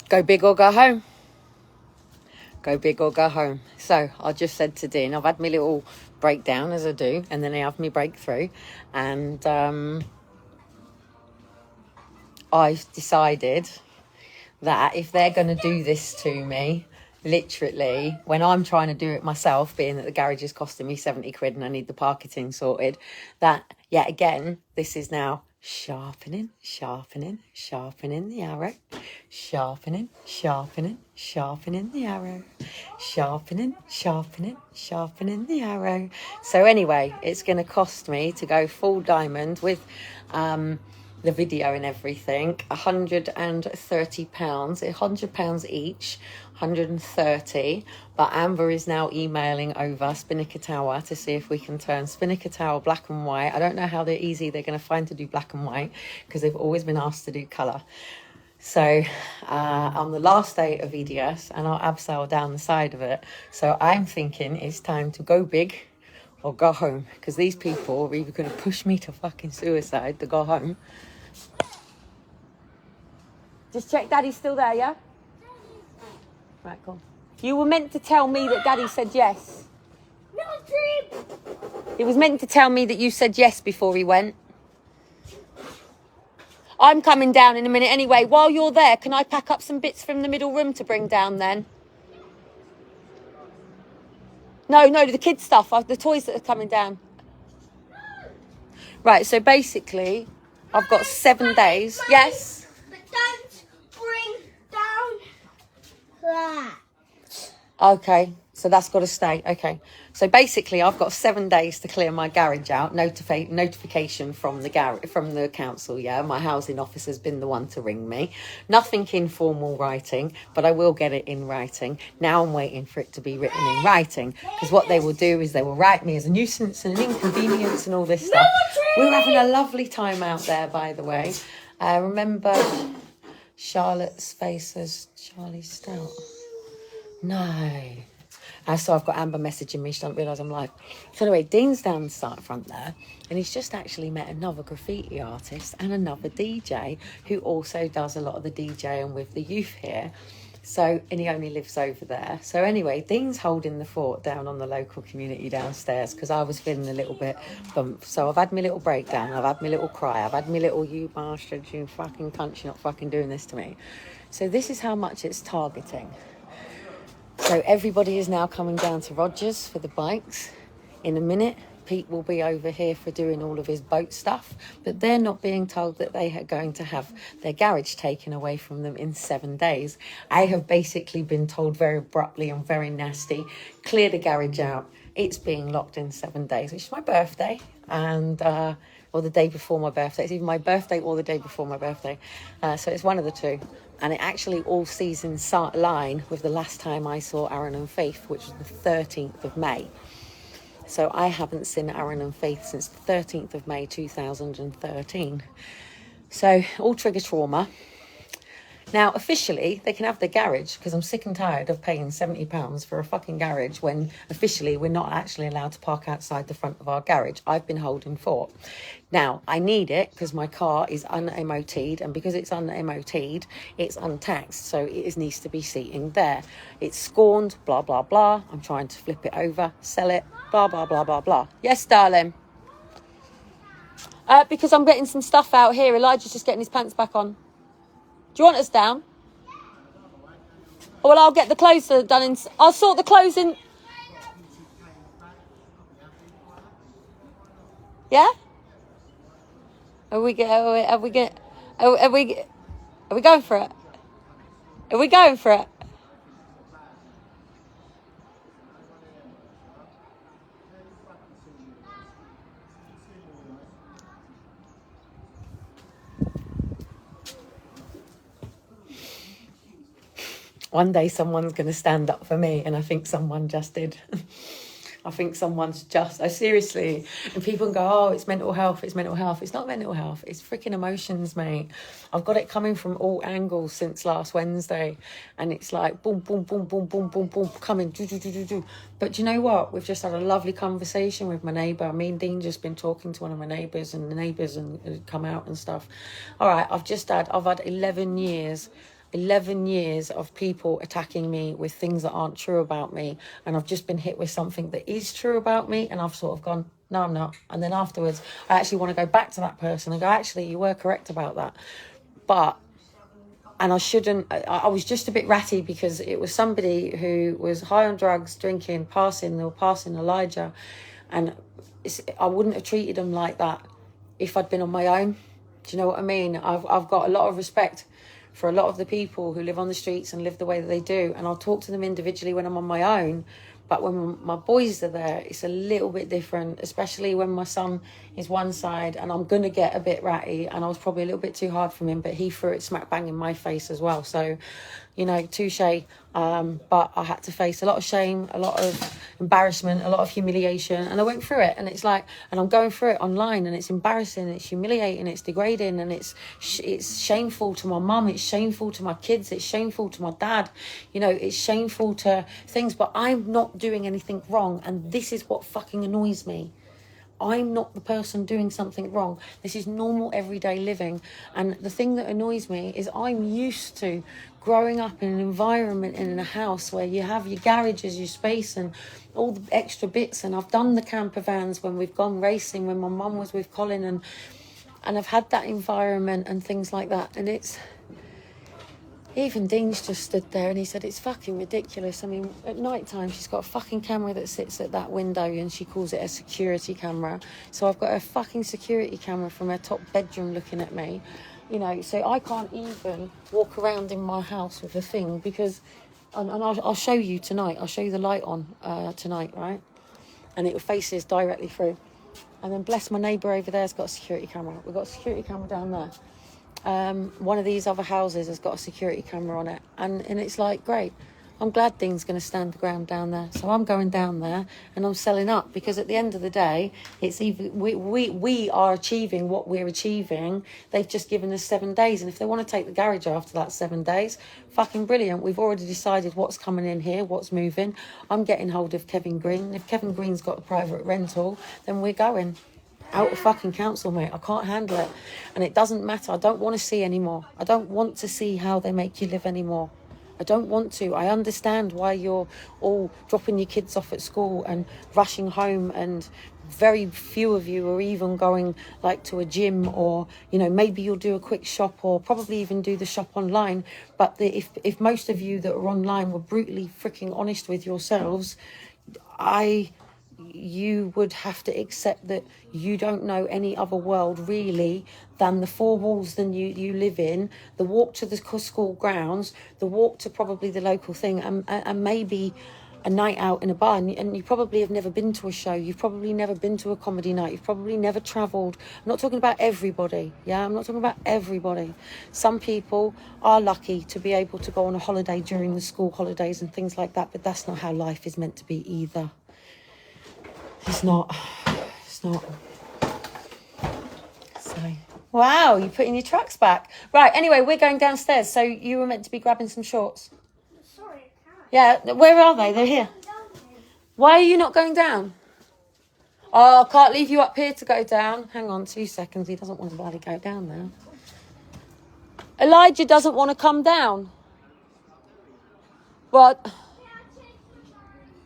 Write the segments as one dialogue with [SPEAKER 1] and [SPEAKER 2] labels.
[SPEAKER 1] Go big or go home. Go big or go home. So I just said to Dean, I've had my little breakdown, as I do, and then I have my breakthrough, and I decided that if they're going to do this to me, literally, when I'm trying to do it myself, being that the garage is costing me 70 quid and I need the parking sorted, that yet again, this is now sharpening, sharpening, sharpening the arrow, sharpening, sharpening, sharpening the arrow, sharpening, sharpening, sharpening the arrow. So anyway, it's going to cost me to go full diamond with the video and everything, £130, £100 each, 130. But Amber is now emailing over Spinnaker Tower to see if we can turn Spinnaker Tower black and white. I don't know how easy they're going to find to do black and white, because they've always been asked to do colour. So on the last day of EDS, and I'll abseil down the side of it, so I'm thinking it's time to go big or go home, because these people are either going to push me to fucking suicide to go home. Just check Daddy's still there, yeah? Right, cool. You were meant to tell me that Daddy said yes. No, Dream. He was meant to tell me that you said yes before he went. I'm coming down in a minute anyway. While you're there, can I pack up some bits from the middle room to bring down then? No, the kids' stuff, the toys that are coming down. Right, so basically, I've got 7 days. Yes?
[SPEAKER 2] But don't bring down that.
[SPEAKER 1] Okay, so that's got to stay. Okay, so basically, I've got 7 days to clear my garage out. Notification from the council. Yeah, my housing officer's been the one to ring me. Nothing in formal writing, but I will get it in writing. Now I'm waiting for it to be written in writing, because what they will do is they will write me as a nuisance and an inconvenience and all this stuff. We're having a lovely time out there, by the way. Remember Charlotte's face as Charlie Stout? No. So I've got Amber messaging me. She doesn't realise I'm live. So anyway, Dean's down the start front there, and he's just actually met another graffiti artist and another DJ who also does a lot of the DJing with the youth here. So, and he only lives over there. So anyway, Dean's holding the fort down on the local community downstairs, because I was feeling a little bit bump. So I've had my little breakdown. I've had my little cry. I've had my little, you bastard, you fucking cunt, you're not fucking doing this to me. So this is how much it's targeting. So everybody is now coming down to Rogers for the bikes. In a minute, Pete will be over here for doing all of his boat stuff, but they're not being told that they are going to have their garage taken away from them in 7 days. I have basically been told very abruptly and very nasty, clear the garage out. It's being locked in 7 days, which is my birthday, and or the day before my birthday. It's either my birthday or the day before my birthday. So it's one of the two. And it actually all seasons line with the last time I saw Aaron and Faith, which was the 13th of May. So I haven't seen Aaron and Faith since the 13th of May 2013. So all trigger trauma. Now, officially, they can have the garage, because I'm sick and tired of paying £70 for a fucking garage when officially we're not actually allowed to park outside the front of our garage. I've been holding fort. Now, I need it because my car is un-MOT'd, and because it's un-MOT'd, it's untaxed, so it needs to be seating there. It's scorned, blah, blah, blah. I'm trying to flip it over, sell it, blah, blah, blah, blah, blah. Yes, darling? Because I'm getting some stuff out here. Elijah's just getting his pants back on. Do you want us down? Well, I'll get the clothes done in... I'll sort the clothes in... Yeah? Are we going for it? Are we going for it? One day someone's going to stand up for me, and I think someone just did. I think someone's just... seriously. And people go, oh, it's mental health, it's mental health. It's not mental health. It's freaking emotions, mate. I've got it coming from all angles since last Wednesday. And it's like, boom, boom, boom, boom, boom, boom, boom, coming. Do, do, do, do, do. But do you know what? We've just had a lovely conversation with my neighbour. Me and Dean just been talking to one of my neighbours, and the neighbours and come out and stuff. All right, I've had 11 years 11 years of people attacking me with things that aren't true about me, and I've just been hit with something that is true about me, and I've sort of gone, no, I'm not. And then afterwards, I actually want to go back to that person and go, actually, you were correct about that. And I shouldn't, I was just a bit ratty because it was somebody who was high on drugs, drinking, passing Elijah. And I wouldn't have treated them like that if I'd been on my own. Do you know what I mean? I've got a lot of respect for a lot of the people who live on the streets and live the way that they do. And I'll talk to them individually when I'm on my own. But when my boys are there, it's a little bit different, especially when my son is one side and I'm going to get a bit ratty. And I was probably a little bit too hard for him, but he threw it smack bang in my face as well. So, you know, touche. But I had to face a lot of shame, a lot of embarrassment, a lot of humiliation. And I went through it. And it's like, and I'm going through it online, and it's embarrassing, it's humiliating, it's degrading, and it's shameful to my mum, it's shameful to my kids, it's shameful to my dad. You know, it's shameful to things, but I'm not doing anything wrong. And this is what fucking annoys me. I'm not the person doing something wrong. This is normal everyday living. And the thing that annoys me is I'm used to growing up in an environment and in a house where you have your garages, your space and all the extra bits. And I've done the camper vans when we've gone racing, when my mum was with Colin, and I've had that environment and things like that. And it's... Even Dean's just stood there and he said, it's fucking ridiculous. I mean, at night time, she's got a fucking camera that sits at that window and she calls it a security camera. So I've got a fucking security camera from her top bedroom looking at me, you know, so I can't even walk around in my house with a thing because, and I'll show you tonight, I'll show you the light on tonight, right? And it faces directly through. And then bless my neighbour over there's got a security camera. We've got a security camera down there. One of these other houses has got a security camera on it, and it's like, great, I'm glad Dean's going to stand the ground down there, so I'm going down there and I'm selling up, because at the end of the day, it's either we are achieving what we're achieving. They've just given us 7 days, and if they want to take the garage after that 7 days, fucking brilliant. We've already decided what's coming in here, what's moving. I'm getting hold of Kevin Green. If Kevin Green's got a private rental, then we're going out of fucking council, mate. I can't handle it. And it doesn't matter. I don't want to see anymore. I don't want to see how they make you live anymore. I don't want to. I understand why you're all dropping your kids off at school and rushing home, and very few of you are even going like to a gym, or, you know, maybe you'll do a quick shop, or probably even do the shop online. But if most of you that are online were brutally freaking honest with yourselves, you would have to accept that you don't know any other world really than the four walls that you live in, the walk to the school grounds, the walk to probably the local thing, and maybe a night out in a bar. And you probably have never been to a show. You've probably never been to a comedy night. You've probably never travelled. I'm not talking about everybody. Yeah, I'm not talking about everybody. Some people are lucky to be able to go on a holiday during the school holidays and things like that, but that's not how life is meant to be either. It's not. So, wow, you're putting your trucks back. Right, anyway, we're going downstairs. So you were meant to be grabbing some shorts.
[SPEAKER 2] Sorry, I can't.
[SPEAKER 1] Yeah, where are they? They're here. Why are you not going down? Oh, I can't leave you up here to go down. Hang on 2 seconds. He doesn't want to bloody go down now. Elijah doesn't want to come down. What?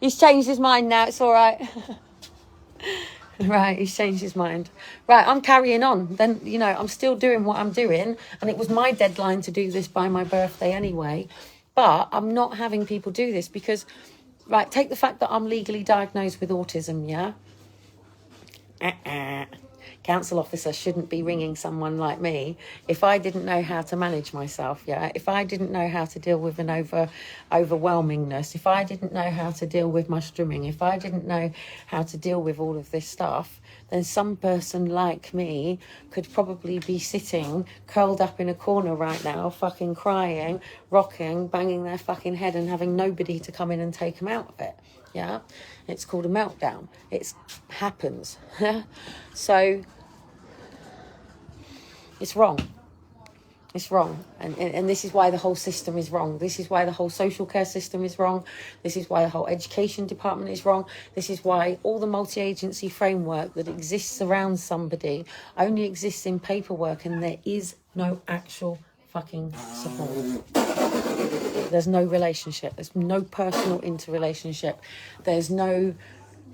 [SPEAKER 1] He's changed his mind now. It's all right. Right, he's changed his mind. Right, I'm carrying on. Then, you know, I'm still doing what I'm doing. And it was my deadline to do this by my birthday anyway. But I'm not having people do this because, right, take the fact that I'm legally diagnosed with autism, yeah? Council officer shouldn't be ringing someone like me if I didn't know how to manage myself, yeah? If I didn't know how to deal with an overwhelmingness, if I didn't know how to deal with my strumming, if I didn't know how to deal with all of this stuff, then some person like me could probably be sitting curled up in a corner right now, fucking crying, rocking, banging their fucking head and having nobody to come in and take them out of it. Yeah, it's called a meltdown. It happens. So it's wrong. It's wrong. And this is why the whole system is wrong. This is why the whole social care system is wrong. This is why the whole education department is wrong. This is why all the multi-agency framework that exists around somebody only exists in paperwork, and there is no actual fucking support. There's no relationship. There's no personal interrelationship. There's no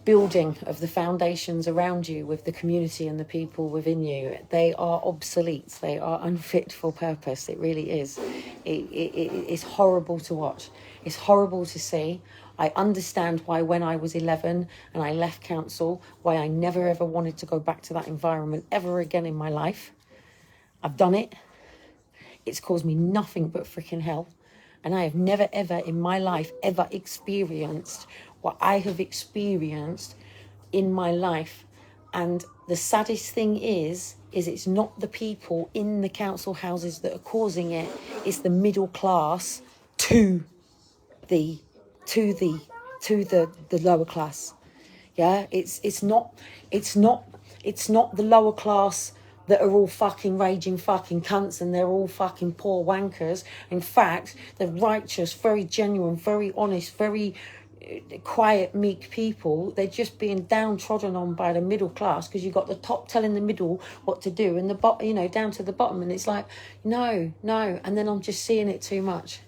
[SPEAKER 1] building of the foundations around you with the community and the people within you. They are obsolete. They are unfit for purpose. It really is. It's horrible to watch. It's horrible to see. I understand why when I was 11 and I left council, why I never ever wanted to go back to that environment ever again in my life. I've done it. It's caused me nothing but freaking hell. And I have never ever in my life ever experienced what I have experienced in my life. And the saddest thing is it's not the people in the council houses that are causing it. It's the middle class to the lower class. Yeah, it's not the lower class that are all fucking raging fucking cunts and they're all fucking poor wankers. In fact, they're righteous, very genuine, very honest, very quiet, meek people. They're just being downtrodden on by the middle class because you've got the top telling the middle what to do and the bottom, down to the bottom. And it's like, no. And then I'm just seeing it too much.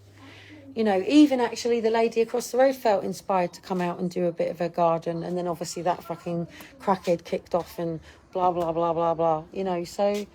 [SPEAKER 1] Even actually the lady across the road felt inspired to come out and do a bit of her garden. And then obviously that fucking crackhead kicked off and blah, blah, blah, blah, blah. So...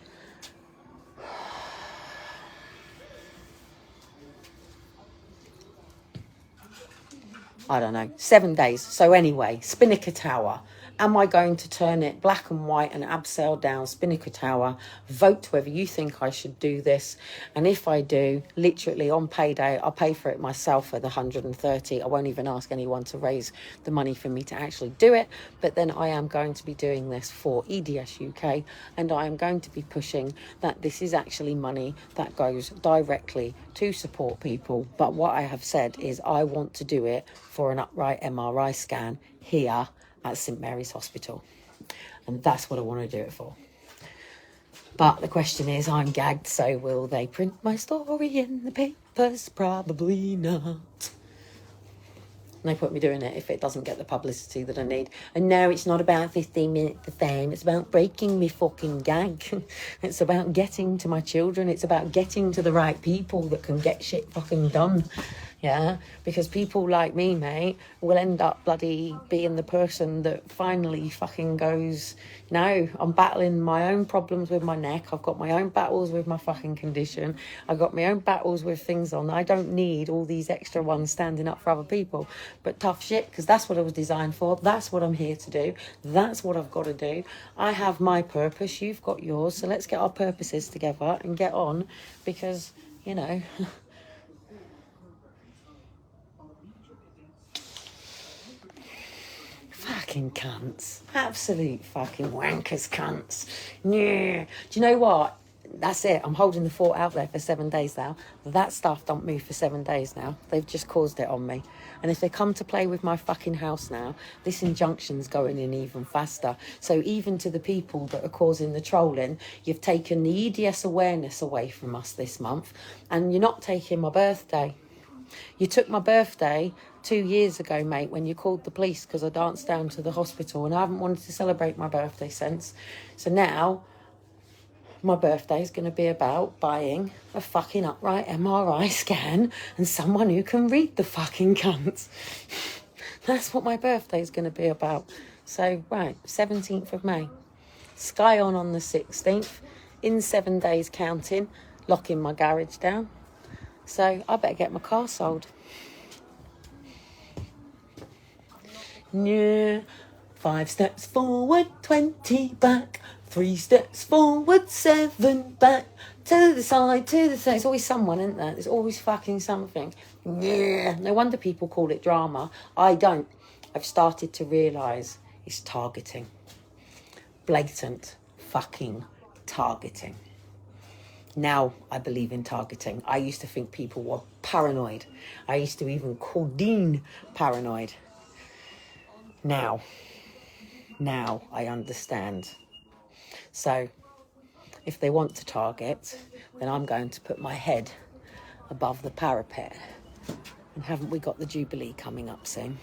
[SPEAKER 1] I don't know, 7 days. So anyway, Spinnaker Tower. Am I going to turn it black and white and abseil down Spinnaker Tower? Vote whether you think I should do this. And if I do, literally on payday, I'll pay for it myself for the 130. I won't even ask anyone to raise the money for me to actually do it. But then I am going to be doing this for EDS UK. And I am going to be pushing that this is actually money that goes directly to support people. But what I have said is I want to do it for an upright MRI scan here at St Mary's Hospital. And that's what I want to do it for. But the question is, I'm gagged, so will they print my story in the papers? Probably not. No point me doing it if it doesn't get the publicity that I need. And no, it's not about 15 minutes of fame. It's about breaking me fucking gag. It's about getting to my children. It's about getting to the right people that can get shit fucking done. Yeah, because people like me, mate, will end up bloody being the person that finally fucking goes, no, I'm battling my own problems with my neck. I've got my own battles with my fucking condition. I've got my own battles with things on. I don't need all these extra ones standing up for other people. But tough shit, because that's what I was designed for. That's what I'm here to do. That's what I've got to do. I have my purpose. You've got yours. So let's get our purposes together and get on because, fucking cunts. Absolute fucking wankers cunts. Yeah. Do you know what? That's it. I'm holding the fort out there for 7 days now. That stuff don't move for 7 days now. They've just caused it on me. And if they come to play with my fucking house now, this injunction's going in even faster. So even to the people that are causing the trolling, you've taken the EDS awareness away from us this month. And you're not taking my birthday. You took my birthday 2 years ago, mate, when you called the police because I danced down to the hospital and I haven't wanted to celebrate my birthday since. So now my birthday is going to be about buying a fucking upright MRI scan and someone who can read the fucking cunts. That's what my birthday is going to be about. So, right, 17th of May. Sky on the 16th. In 7 days counting. Locking my garage down. So I better get my car sold. Yeah. 5 steps forward, 20 back. 3 steps forward, 7 back. To the side, to the side. There's always someone, isn't there? There's always fucking something. Yeah. No wonder people call it drama. I don't. I've started to realise it's targeting. Blatant fucking targeting. Now I believe in targeting. I used to think people were paranoid. I used to even call Dean paranoid. Now I understand. So if they want to target, then I'm going to put my head above the parapet. And haven't we got the Jubilee coming up soon?